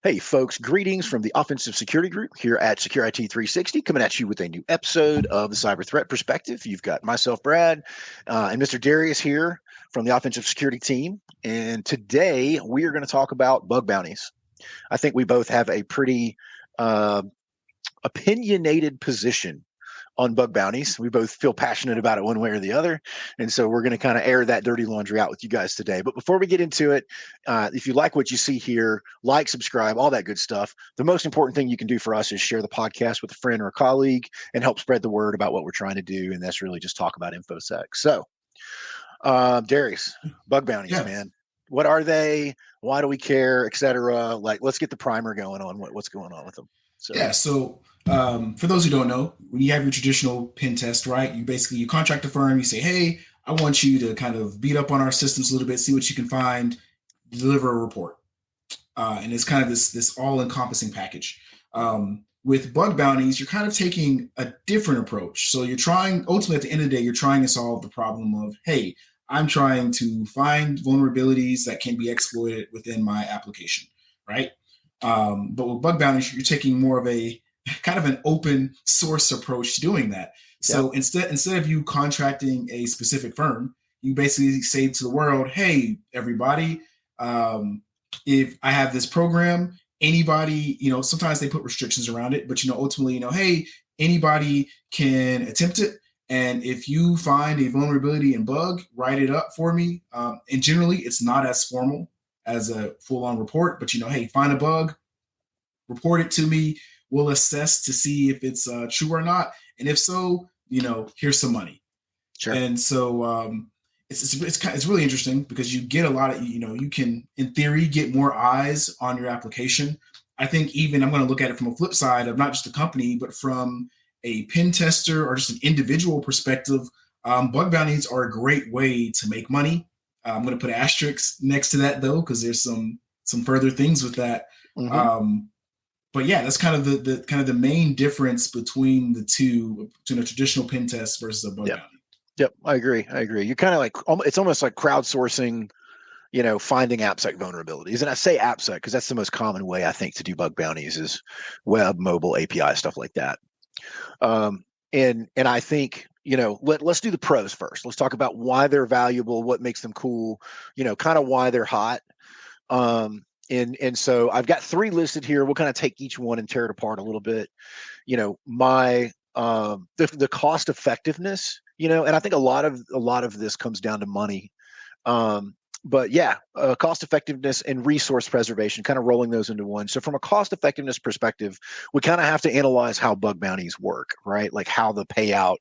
Hey, folks, greetings from the Offensive Security Group here at Secure IT 360, coming at you with a new episode of the Cyber Threat Perspective. You've got myself, Brad, and Mr. Darrius here from the Offensive Security team. And today we are going to talk about bug bounties. I think we both have a pretty opinionated position on bug bounties. We both feel passionate about it one way or the other. And so we're going to kind of air that dirty laundry out with you guys today. But before we get into it, if you like what you see here, like, subscribe, all that good stuff. The most important thing you can do for us is share the podcast with a friend or a colleague and help spread the word about what we're trying to do. And that's really just talk about InfoSec. So, Darrius, bug bounties, Yeah, man. What are they? Why do we care, et cetera? Like, let's get the primer going on what's going on with them. So, yeah. For those who don't know, when you have your traditional pen test, right? You contract a firm. You say, "Hey, I want you to kind of beat up on our systems a little bit, see what you can find, deliver a report." And it's kind of this all-encompassing package. With bug bounties, you're kind of taking a different approach. So you're trying, ultimately, at the end of the day, you're trying to solve the problem of, "Hey, I'm trying to find vulnerabilities that can be exploited within my application," right? But with bug bounties, you're taking more of a kind of an open source approach to doing that. yep. So instead of you contracting a specific firm, you basically say to the world, "Hey, everybody, if I have this program, anybody, sometimes they put restrictions around it, but ultimately, hey, anybody can attempt it. And if you find a vulnerability and bug, write it up for me." And generally, it's not as formal as a full-on report, but hey, find a bug, report it to me. We'll assess to see if it's true or not, and if so, here's some money. Sure. And so it's really interesting because you get a lot of you can in theory get more eyes on your application. I think even I'm going to look at it from a flip side of not just a company, but from a pen tester or just an individual perspective. Bug bounties are a great way to make money. I'm going to put an asterisk next to that though, because there's some further things with that. Mm-hmm. But yeah, that's kind of the main difference between the two, between a traditional pen test versus a bug Yep. bounty. Yep. I agree. You're kind of like, it's almost like crowdsourcing, finding AppSec vulnerabilities. And I say AppSec because that's the most common way I think to do bug bounties is web, mobile, API, stuff like that. And I think, let's do the pros first. Let's talk about why they're valuable, what makes them cool, kind of why they're hot. And so I've got three listed here. We'll kind of take each one and tear it apart a little bit. The cost effectiveness, and I think a lot of this comes down to money. But yeah, cost effectiveness and resource preservation, kind of rolling those into one. So from a cost effectiveness perspective, we kind of have to analyze how bug bounties work, right? Like how the payout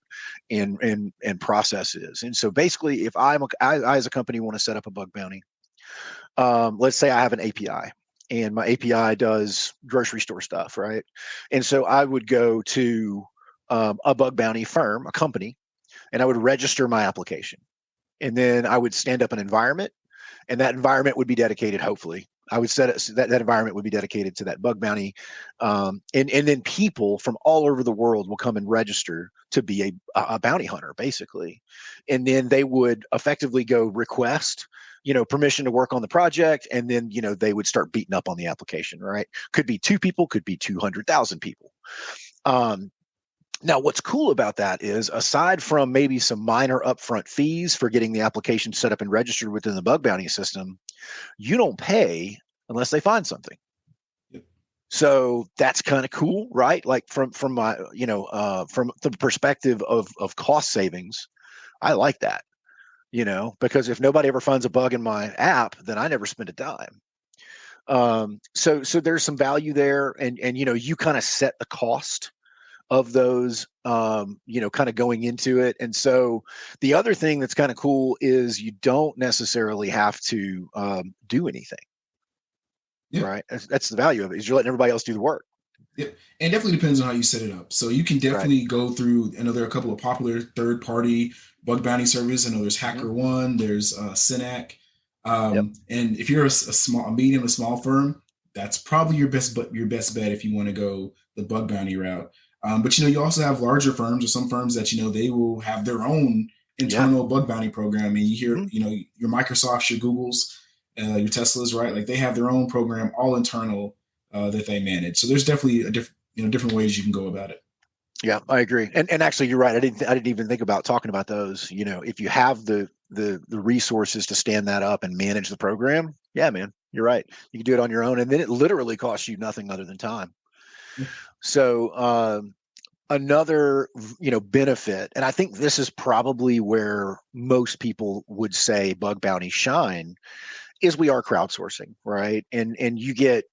and process is. And so basically, if I as a company want to set up a bug bounty, let's say I have an API and my API does grocery store stuff, right? And so I would go to a bug bounty firm, a company, and I would register my application. And then I would stand up an environment, and that environment would be dedicated, hopefully. I would set it, that environment would be dedicated to that bug bounty. And then people from all over the world will come and register to be a bounty hunter, basically. And then they would effectively go request permission to work on the project, and then they would start beating up on the application, right? Could be 2 people, could be 200,000 people. Now, what's cool about that is, aside from maybe some minor upfront fees for getting the application set up and registered within the bug bounty system, you don't pay unless they find something. Yep. So that's kind of cool, right? Like from my from the perspective of cost savings, I like that. Because if nobody ever finds a bug in my app, then I never spend a dime. So there's some value there, and you kind of set the cost of those, kind of going into it. And so the other thing that's kind of cool is you don't necessarily have to do anything, Yeah. right? That's the value of it, is you're letting everybody else do the work. Yeah. And definitely depends on how you set it up. So you can definitely go through, I know there are a couple of popular third-party bug bounty services. I know there's HackerOne, there's Synac. Yep. And if you're a medium to small firm, that's probably your best bet if you want to go the bug bounty route. But you also have larger firms, or some firms that they will have their own internal bug bounty program. And you hear your Microsofts, your Googles, your Teslas, right? Like they have their own program, all internal, that they manage. So there's definitely different ways you can go about it. Yeah, I agree. And actually, you're right. I didn't even think about talking about those. If you have the resources to stand that up and manage the program, yeah, man, you're right. You can do it on your own, and then it literally costs you nothing other than time. Yeah. So another benefit, and I think this is probably where most people would say bug bounties shine, is we are crowdsourcing, right? And you get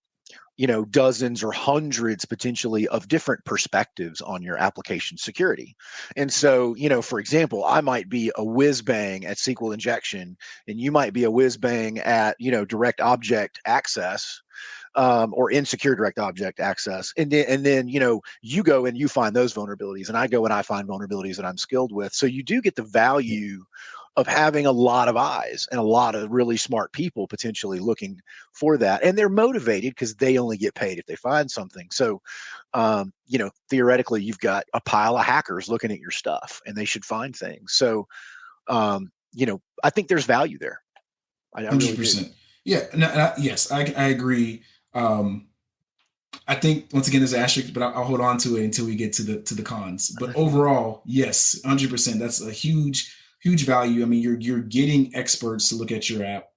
dozens or hundreds potentially of different perspectives on your application security. And so, for example, I might be a whiz bang at SQL injection, and you might be a whiz bang at, direct object access, or insecure direct object access. And then, you go and you find those vulnerabilities, and I go and I find vulnerabilities that I'm skilled with. So you do get the value of having a lot of eyes and a lot of really smart people potentially looking for that. And they're motivated because they only get paid if they find something. So, theoretically, you've got a pile of hackers looking at your stuff and they should find things. So, I think there's value there. I really do. 100%. Yeah. No, yes, I agree. I think once again there's an asterisk, but I'll hold on to it until we get to the cons. But overall, yes, 100%. That's a huge value. I mean, you're getting experts to look at your app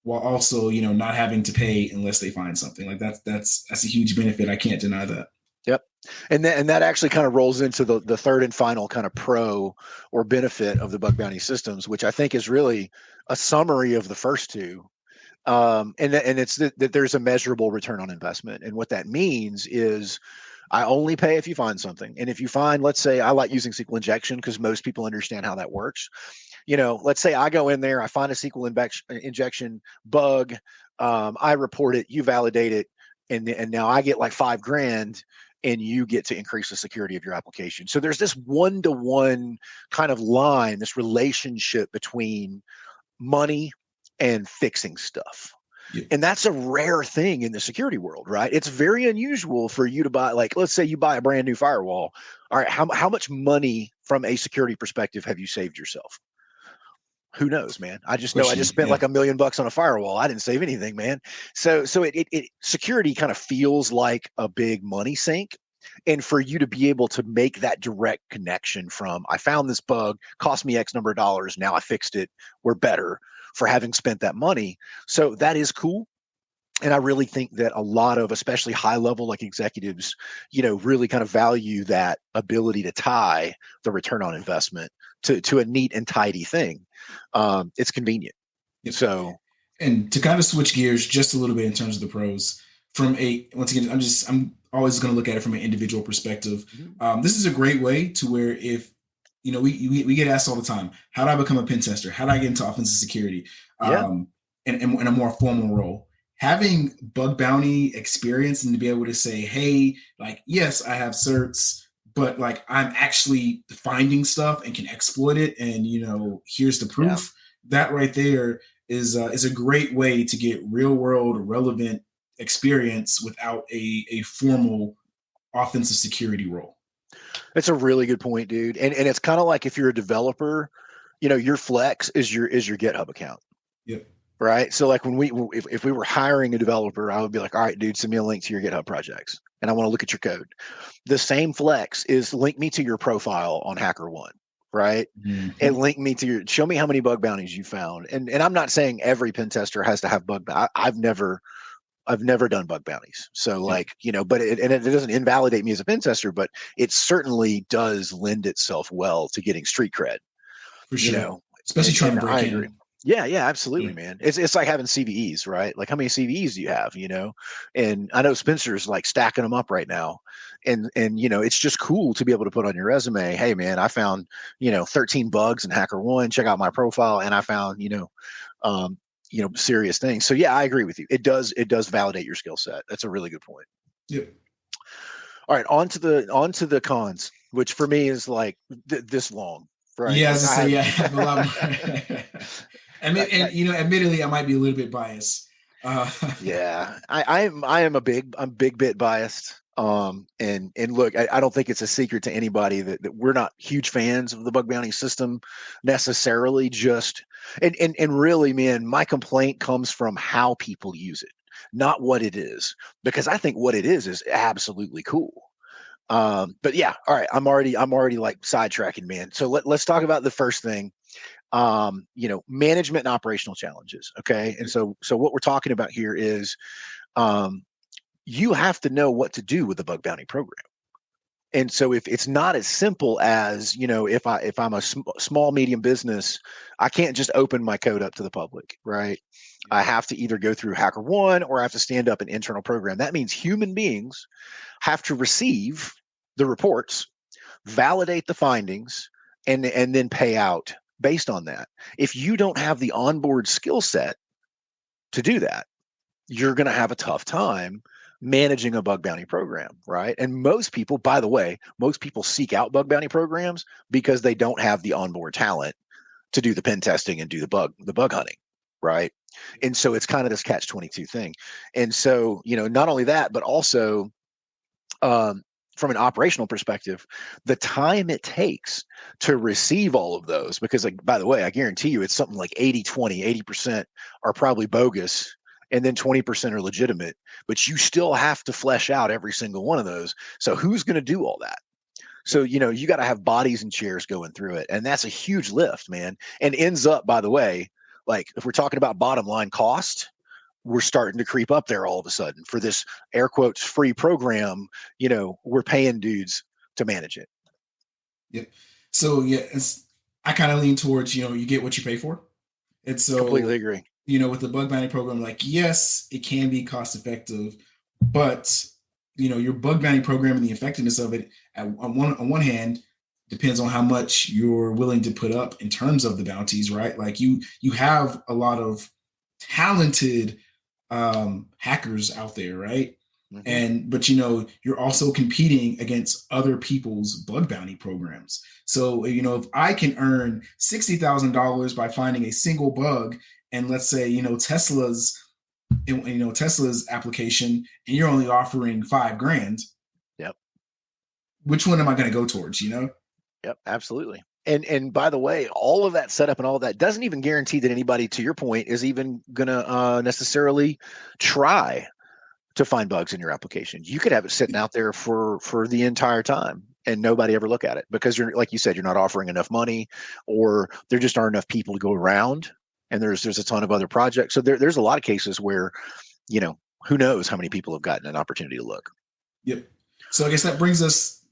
while also not having to pay unless they find something. Like that's a huge benefit. I can't deny that. Yep. And that actually kind of rolls into the third and final kind of pro or benefit of the bug bounty systems, which I think is really a summary of the first two. And it's that there's a measurable return on investment. And what that means is I only pay if you find something. And if you find, let's say, I like using SQL injection because most people understand how that works. Let's say I go in there, I find a SQL injection bug, I report it, you validate it, and now I get like $5,000, and you get to increase the security of your application. So there's this one-to-one kind of line, this relationship between money and fixing stuff. Yeah. And that's a rare thing in the security world, right? It's very unusual for you to buy, like, let's say you buy a brand new firewall. All right, how much money from a security perspective have you saved yourself? Who knows, man? I just know I just spent like $1 million on a firewall. I didn't save anything, man. So it security kind of feels like a big money sink. And for you to be able to make that direct connection from I found this bug, cost me X number of dollars, now I fixed it, we're better for having spent that money. So that is cool. And I really think that a lot of, especially high level like executives, really kind of value that ability to tie the return on investment to a neat and tidy thing. It's convenient. Yep. So, and to kind of switch gears just a little bit in terms of the pros, once again, I'm always going to look at it from an individual perspective. This is a great way to where if we get asked all the time, how do I become a pen tester? How do I get into offensive security? In a more formal role. Having bug bounty experience and to be able to say, hey, like, yes, I have certs, but like I'm actually finding stuff and can exploit it. And, here's the proof. Yeah. That right there is a great way to get real world relevant experience without a formal offensive security role. That's a really good point, dude. And it's kind of like if you're a developer, your flex is your GitHub account. Yep. Right. So like if we were hiring a developer, I would be like, all right, dude, send me a link to your GitHub projects and I want to look at your code. The same flex is link me to your profile on HackerOne, right? Mm-hmm. And link me to show me how many bug bounties you found. And I'm not saying every pen tester has to have I've never done bug bounties. So like, but it doesn't invalidate me as a pen tester, but it certainly does lend itself well to getting street cred. For sure. Especially trying to break in. Yeah, absolutely, man. It's like having CVEs, right? Like how many CVEs do you have, And I know Spencer's like stacking them up right now. And it's just cool to be able to put on your resume, hey man, I found, 13 bugs in HackerOne, check out my profile, and I found, serious things. So yeah, I agree with you. It does validate your skill set. That's a really good point. Yep. All right, on to the cons, which for me is like this long. Right. Yeah, I have a lot more. And admittedly, I might be a little bit biased. Yeah, I'm big bit biased. And look, I don't think it's a secret to anybody that we're not huge fans of the bug bounty system necessarily. And really, man, my complaint comes from how people use it. not what it is, because I think what it is absolutely cool. But yeah, all right. I'm already like sidetracking, man. So let's talk about the first thing. Management and operational challenges. Okay. And so what we're talking about here is, you have to know what to do with the bug bounty program. And so if it's not as simple as, if I'm a small, medium business, I can't just open my code up to the public, right? I have to either go through HackerOne or I have to stand up an internal program. That means human beings have to receive the reports, validate the findings, and then pay out based on that. If you don't have the onboard skill set to do that, you're going to have a tough time managing a bug bounty program, right? And most people, by the way, seek out bug bounty programs because they don't have the onboard talent to do the pen testing and do the bug hunting, right? And so it's kind of this catch-22 thing. And so, not only that, but also from an operational perspective, the time it takes to receive all of those, because, like, by the way, I guarantee you it's something like 80-20, 80% are probably bogus, and then 20% are legitimate, but you still have to flesh out every single one of those. So who's going to do all that? So, you got to have bodies and chairs going through it. And that's a huge lift, man. And ends up, by the way, like, if we're talking about bottom line cost, we're starting to creep up there all of a sudden for this air quotes free program. We're paying dudes to manage it. Yep. So yeah, I kind of lean towards, you get what you pay for. And so completely agree. With the bug bounty program, like, yes, it can be cost effective, but your bug bounty program and the effectiveness of it on one hand depends on how much you're willing to put up in terms of the bounties, right? Like you have a lot of talented hackers out there, right? Mm-hmm. But you're also competing against other people's bug bounty programs. So if I can earn $60,000 by finding a single bug, and let's say Tesla's application, and you're only offering $5,000. Yep. Which one am I going to go towards? Yep, absolutely. And by the way, all of that setup and all of that doesn't even guarantee that anybody, to your point, is even going to necessarily try to find bugs in your application. You could have it sitting out there for the entire time and nobody ever look at it because you're, like you said, you're not offering enough money, or there just aren't enough people to go around. And there's a ton of other projects. So there's a lot of cases where, who knows how many people have gotten an opportunity to look. Yep. So I guess that brings us,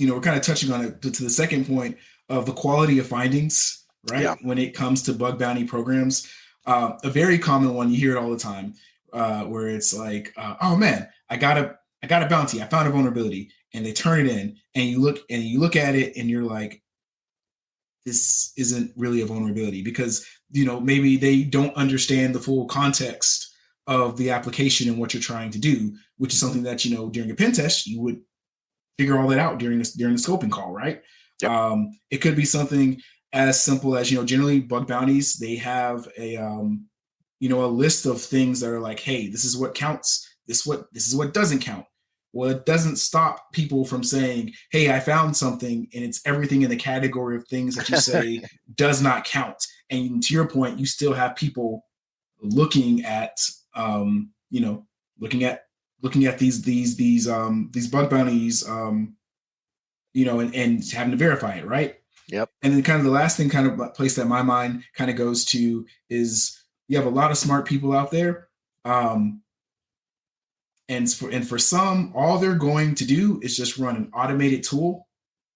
we're kind of touching on it to the second point of the quality of findings, right? Yeah. When it comes to bug bounty programs, a very common one, you hear it all the time, where it's like, oh man, I got a bounty. I found a vulnerability, and they turn it in, and you look at it and you're like, this isn't really a vulnerability, because maybe they don't understand the full context of the application and what you're trying to do, which is something that during a pen test you would figure all that out during the scoping call, right? Yep. It could be something as simple as generally bug bounties, they have a list of things that are like, hey, this is what counts, this is what doesn't count. Well, it doesn't stop people from saying, hey, I found something, and it's everything in the category of things that you say does not count. And to your point, you still have people looking at, looking at these bug bounties, and having to verify it, right? Yep. And then kind of the last thing, kind of place that my mind kind of goes to, is you have a lot of smart people out there. And for some, all they're going to do is just run an automated tool.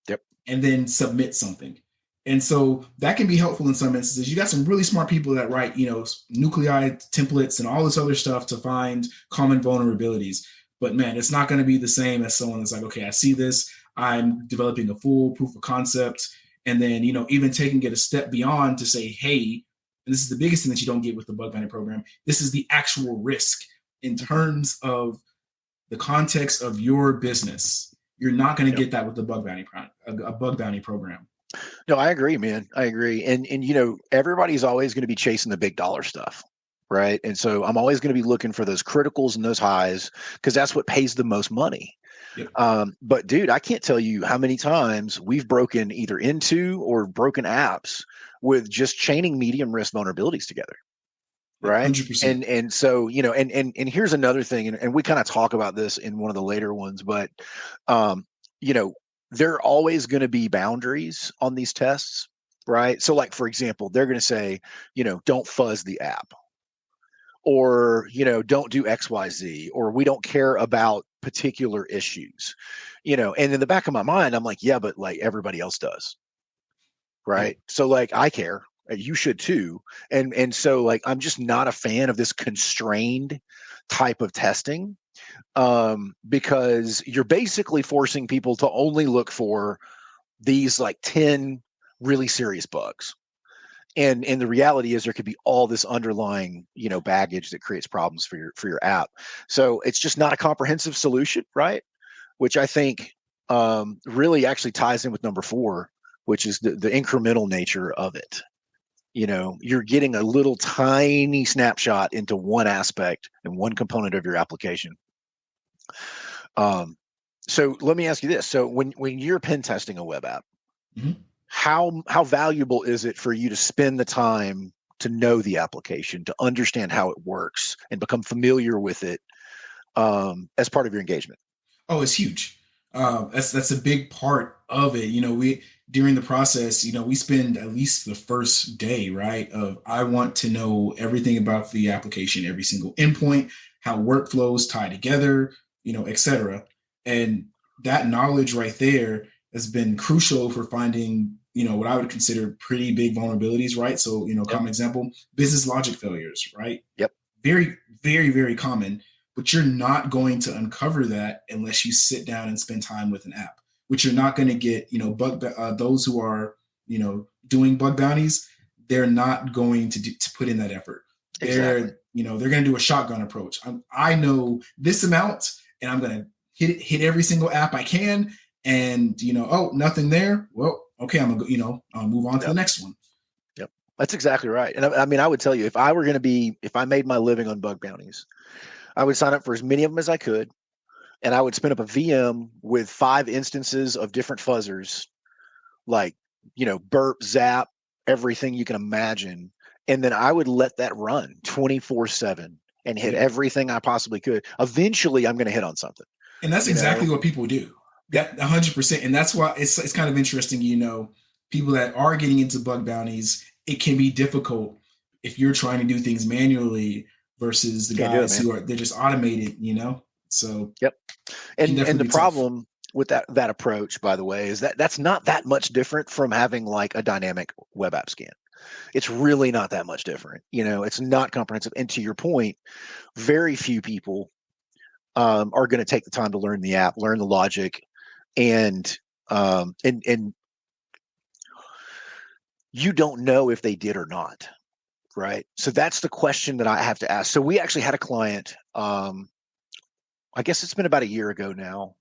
Yep. And then submit something. And so that can be helpful in some instances. You got some really smart people that write, nuclei templates and all this other stuff to find common vulnerabilities. But man, it's not going to be the same as someone that's like, okay, I see this, I'm developing a full proof of concept. And then, even taking it a step beyond to say, hey, and this is the biggest thing that you don't get with the bug bounty program, this is the actual risk in terms of the context of your business. You're not going to get that with the bug bounty program. No, I agree, man. I agree. And everybody's always going to be chasing the big dollar stuff, right? And so I'm always going to be looking for those criticals and those highs, because that's what pays the most money. Yep. But dude, I can't tell you how many times we've broken either into or broken apps with just chaining medium risk vulnerabilities together. right? 100%. And so, and here's another thing, and we kind of talk about this in one of the later ones, but um, you know, there are always going to be boundaries on these tests, right? So like, for example, they're going to say, don't fuzz the app, or don't do XYZ, or we don't care about particular issues, and in the back of my mind I'm like, yeah, but like everybody else does, Yep. right? So like I care, you should too. And so like I'm just not a fan of this constrained type of testing, because you're basically forcing people to only look for these like 10 really serious bugs. And the reality is there could be all this underlying baggage that creates problems for your app. So it's just not a comprehensive solution, right? Which I think really actually ties in with number 4, which is the incremental nature of it. You're getting a little tiny snapshot into one aspect and one component of your application. So let me ask you this. So when you're pen testing a web app, Mm-hmm. how valuable is it for you to spend the time to know the application, to understand how it works, and become familiar with it as part of your engagement? Oh, it's huge. That's a big part of it. We during the process, we spend at least the first day, right? Of I want to know everything about the application, every single endpoint, how workflows tie together, etc. And that knowledge right there has been crucial for finding, what I would consider pretty big vulnerabilities, right? So, Yep. common example, business logic failures, right? Yep. Very, very, very common, but you're not going to uncover that unless you sit down and spend time with an app, which you're not going to get. Those who are doing bug bounties, they're not going to put in that effort. Exactly. They're going to do a shotgun approach. I know this amount, and I'm going to hit every single app I can, and oh, nothing there. Well, okay, I'm gonna go, I'll move on to Yep. the next one. Yep. That's exactly right. And I mean, I would tell you, if I made my living on bug bounties, I would sign up for as many of them as I could, and I would spin up a VM with 5 instances of different fuzzers, like, burp, zap, everything you can imagine. And then I would let that run 24/7 and hit Yep. everything I possibly could. Eventually, I'm going to hit on something. And that's You know? exactly what people do. Yep. That 100%. And that's why it's kind of interesting, people that are getting into bug bounties, it can be difficult if you're trying to do things manually versus the Can't do it, guys man. who they're just automated, So Yep. it can And the definitely be tough. problem with that approach, by the way, is that that's not that much different from having like a dynamic web app scan. It's really not that much different. It's not comprehensive. And to your point, very few people are going to take the time to learn the app, learn the logic, and you don't know if they did or not, right? So that's the question that I have to ask. So we actually had a client. I guess it's been about a year ago now,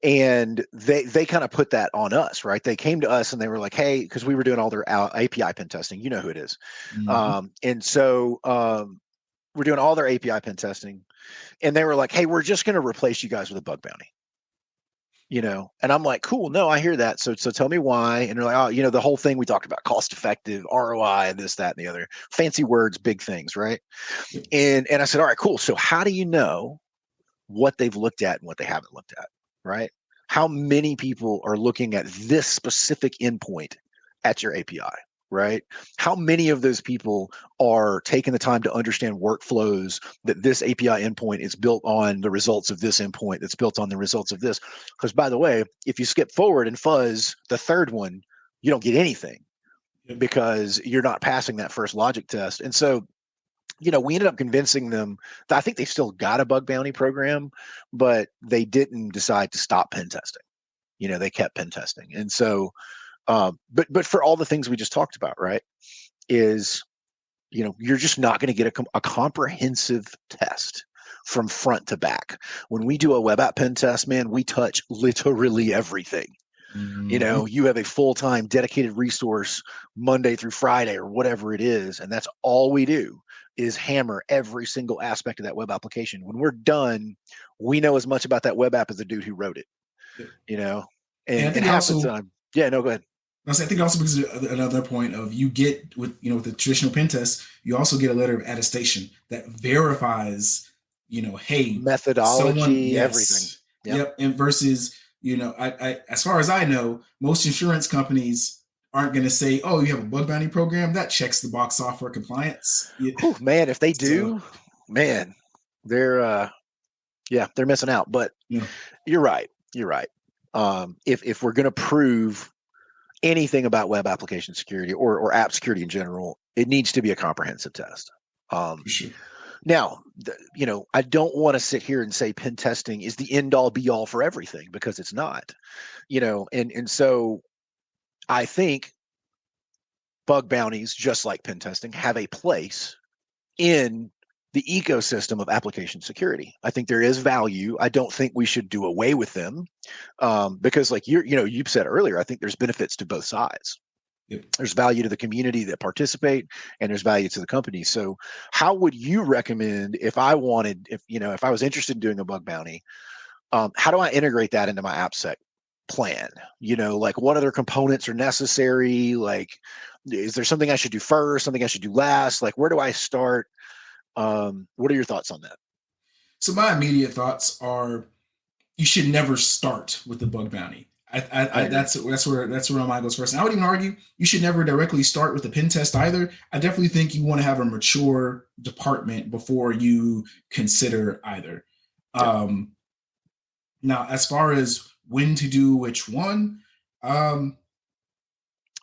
and they kind of put that on us, right? They came to us and they were like, "Hey," because we were doing all their API pen testing. You know who it is, Mm-hmm. and so we're doing all their API pen testing, and they were like, "Hey, we're just going to replace you guys with a bug bounty." And I'm like, cool, no, I hear that. So tell me why. And they're like, oh, the whole thing we talked about, cost effective, ROI, this, that, and the other, fancy words, big things, right? Yep. And I said, all right, cool. So how do you know what they've looked at and what they haven't looked at, right? How many people are looking at this specific endpoint at your API, right? How many of those people are taking the time to understand workflows, that this API endpoint is built on the results of this endpoint that's built on the results of this? Because by the way, if you skip forward and fuzz the third one, you don't get anything Yep. because you're not passing that first logic test. And so, we ended up convincing them that I think they still got a bug bounty program, but they didn't decide to stop pen testing. They kept pen testing. And so, but for all the things we just talked about, right, is, you're just not going to get a comprehensive test from front to back. When we do a web app pen test, man, we touch literally everything. Mm-hmm. You have a full-time dedicated resource Monday through Friday or whatever it is, and that's all we do is hammer every single aspect of that web application. When we're done, we know as much about that web app as the dude who wrote it, Yep. you know, And I and think it half the also time, yeah, no, go ahead. I think it also brings another point of you get with the traditional pen test, you also get a letter of attestation that verifies, hey, someone, Methodology, everything. yes, Yep. yep, and versus, I as far as I know, most insurance companies aren't going to say, oh, you have a bug bounty program that checks the box software compliance. Yeah. Whew, man, if they So, do, man, they're yeah, they're missing out. But you know, you're right. You're right. If we're going to prove anything about web application security or app security in general, it needs to be a comprehensive test. for sure. Now, I don't want to sit here and say pen testing is the end all be all for everything, because it's not. And so I think bug bounties, just like pen testing, have a place in the ecosystem of application security. I think there is value. I don't think we should do away with them, because, like you've said earlier, I think there's benefits to both sides. Yep. There's value to the community that participate, and there's value to the company. So, how would you recommend, if I was interested in doing a bug bounty, how do I integrate that into my AppSec plan? Like, what other components are necessary? Like, is there something I should do first, something I should do last? Like, where do I start? What are your thoughts on that? So my immediate thoughts are you should never start with the bug bounty. I agree. That's where my mind goes first. And I would even argue you should never directly start with the pen test either. I definitely think you want to have a mature department before you consider either. Yeah. Now, as far as when to do which one, I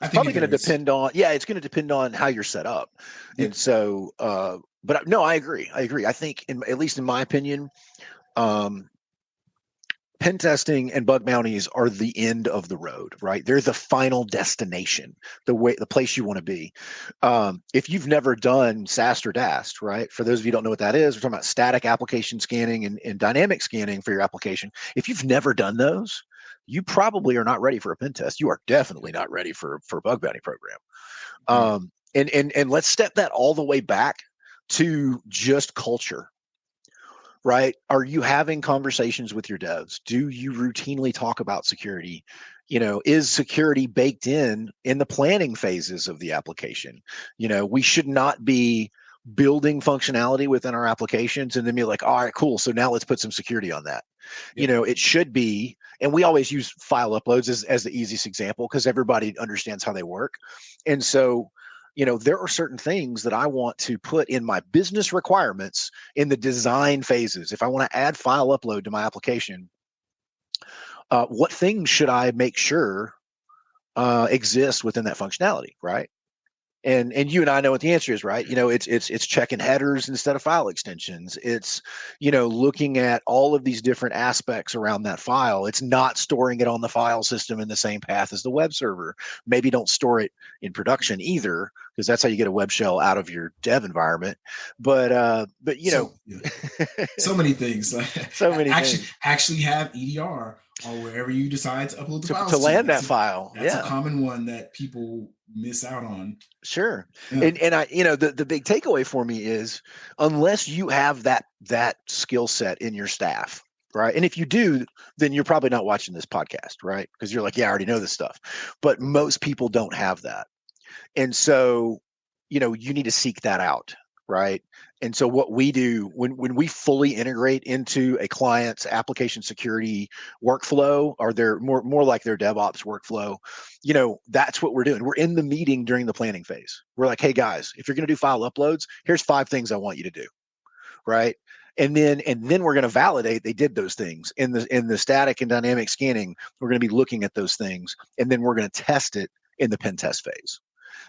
think Probably it going to varies. depend on, yeah, it's going to depend on how you're set up. And Yep. so, but no, I agree. I think, at least in my opinion, um, pen testing and bug bounties are the end of the road, right? They're the final destination, the place you want to be. If you've never done SAST or DAST, right? For those of you who don't know what that is, we're talking about static application scanning and dynamic scanning for your application. If you've never done those, you probably are not ready for a pen test. You are definitely not ready for a bug bounty program. Agreed. And let's step that all the way back to just culture, right? Are you having conversations with your devs? Do you routinely talk about security? Is security baked in the planning phases of the application? We should not be building functionality within our applications and then be like, all right, cool, so now let's put some security on that. Yep. It should be, and we always use file uploads as the easiest example because everybody understands how they work. And so there are certain things that I want to put in my business requirements in the design phases. If I want to add file upload to my application, what things should I make sure exist within that functionality, right? And you and I know what the answer is, right? It's checking headers instead of file extensions. It's looking at all of these different aspects around that file. It's not storing it on the file system in the same path as the web server. Maybe don't store it in production either, because that's how you get a web shell out of your dev environment. But So yeah. So many things. so many things Actually have EDR or wherever you decide to upload the to files to. land that file. That's a Yeah. common one that people miss out on. Sure. Yeah. And I, the big takeaway for me is, unless you have that skill set in your staff, right? And if you do, then you're probably not watching this podcast, right? Because you're like, yeah, I already know this stuff. But most people don't have that. And so, you need to seek that out, right? And so what we do when we fully integrate into a client's application security workflow, or their more like their DevOps workflow, that's what we're doing. We're in the meeting during the planning phase. We're like, hey guys, if you're going to do file uploads, here's 5 things I want you to do, right? And then we're going to validate they did those things in the static and dynamic scanning. We're going to be looking at those things, and then we're going to test it in the pen test phase.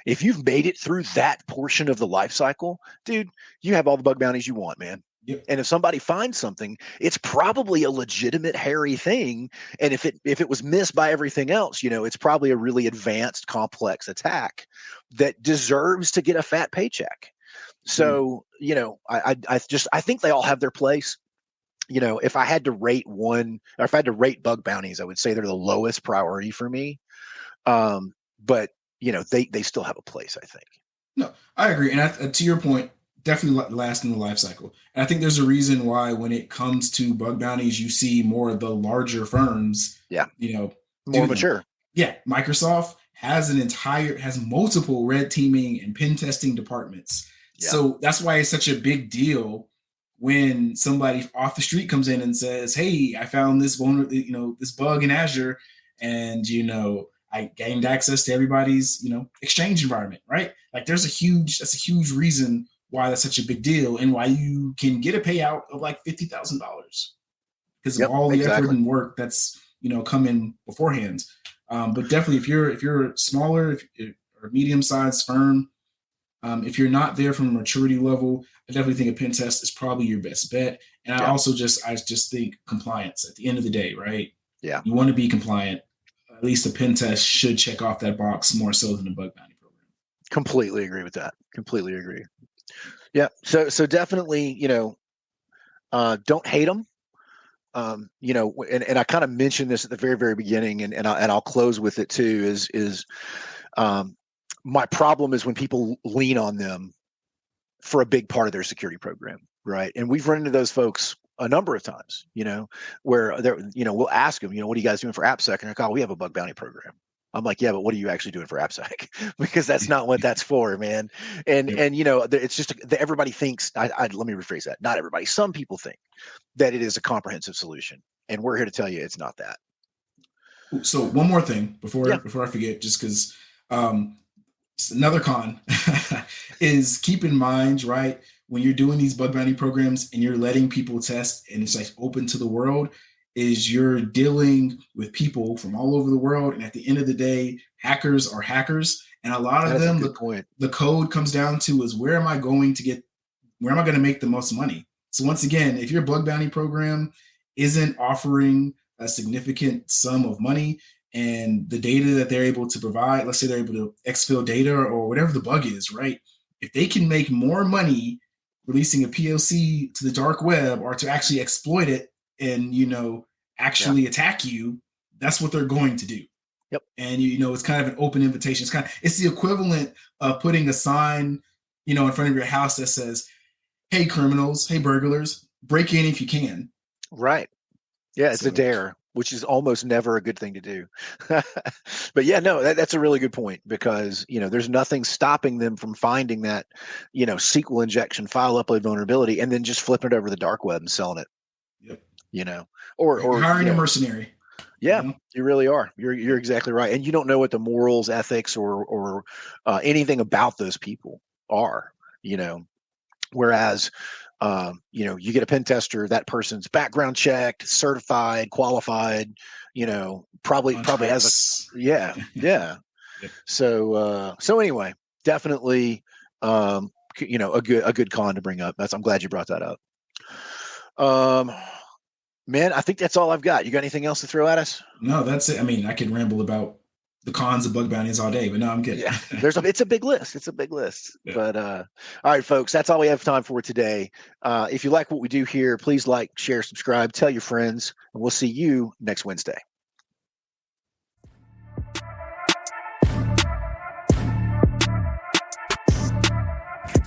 If you've made it through that portion of the life cycle, dude, you have all the bug bounties you want, man. Yep. And if somebody finds something, it's probably a legitimate hairy thing. And if it was missed by everything else, it's probably a really advanced, complex attack that deserves to get a fat paycheck. So, I think they all have their place. If I had to rate one, or if I had to rate bug bounties, I would say they're the lowest priority for me. But they still have a place, I think. No, I agree. And to your point, definitely last in the life cycle. And I think there's a reason why when it comes to bug bounties, you see more of the larger firms, Yeah. do More them. mature. Yeah. Microsoft has multiple red teaming and pen testing departments. Yeah. So that's why it's such a big deal when somebody off the street comes in and says, "Hey, I found this this bug in Azure, and I gained access to everybody's exchange environment," right? Like that's a huge reason why that's such a big deal, and why you can get a payout of like $50,000 because of all the effort and work that's come in beforehand. But definitely, if you're smaller or medium sized firm, if you're not there from a maturity level, I definitely think a pen test is probably your best bet. And I just think compliance at the end of the day, right? Yeah. You want to be compliant. At least a pen test should check off that box more so than a bug bounty program. Completely agree with that. Completely agree. Yeah. So definitely, don't hate them. And I kind of mentioned this at the very, very beginning, and I'll close with it too. Is my problem is when people lean on them for a big part of their security program, right? And we've run into those folks a number of times, where they're, we'll ask them, what are you guys doing for AppSec? And they're like, "Oh, we have a bug bounty program." I'm like, "Yeah, but what are you actually doing for AppSec?" Because that's not what that's for, man. And it's just everybody thinks. Let me rephrase that. Not everybody. Some people think that it is a comprehensive solution, and we're here to tell you it's not that. So one more thing before I forget, just because another con is keep in mind, right, when you're doing these bug bounty programs and you're letting people test and it's like open to the world, is you're dealing with people from all over the world. And at the end of the day, hackers are hackers. And a lot of them, the code comes down to is where am I going to make the most money? So once again, if your bug bounty program isn't offering a significant sum of money, and the data that they're able to provide, let's say they're able to exfil data or whatever the bug is, right? If they can make more money releasing a POC to the dark web or to actually exploit it and, actually attack you, that's what they're going to do. Yep. And, it's kind of an open invitation. It's the equivalent of putting a sign, in front of your house that says, "Hey, criminals, hey, burglars, break in if you can." Right. Yeah, it's a dare, which is almost never a good thing to do. But yeah, no, that's a really good point, because, there's nothing stopping them from finding that, SQL injection file upload vulnerability and then just flipping it over the dark web and selling it. Yep. Or hiring a mercenary. Yeah, you really are. You're exactly right. And you don't know what the morals, ethics, or anything about those people are, whereas, you get a pen tester, that person's background checked, certified, qualified, probably has yeah. So anyway, definitely, a good con to bring up. I'm glad you brought that up. Man, I think that's all I've got. You got anything else to throw at us? No, that's it. I mean, I could ramble about the cons of bug bounties all day, but no, I'm good. Yeah, it's a big list. It's a big list. Yeah. But all right, folks, that's all we have time for today. If you like what we do here, please like, share, subscribe, tell your friends, and we'll see you next Wednesday.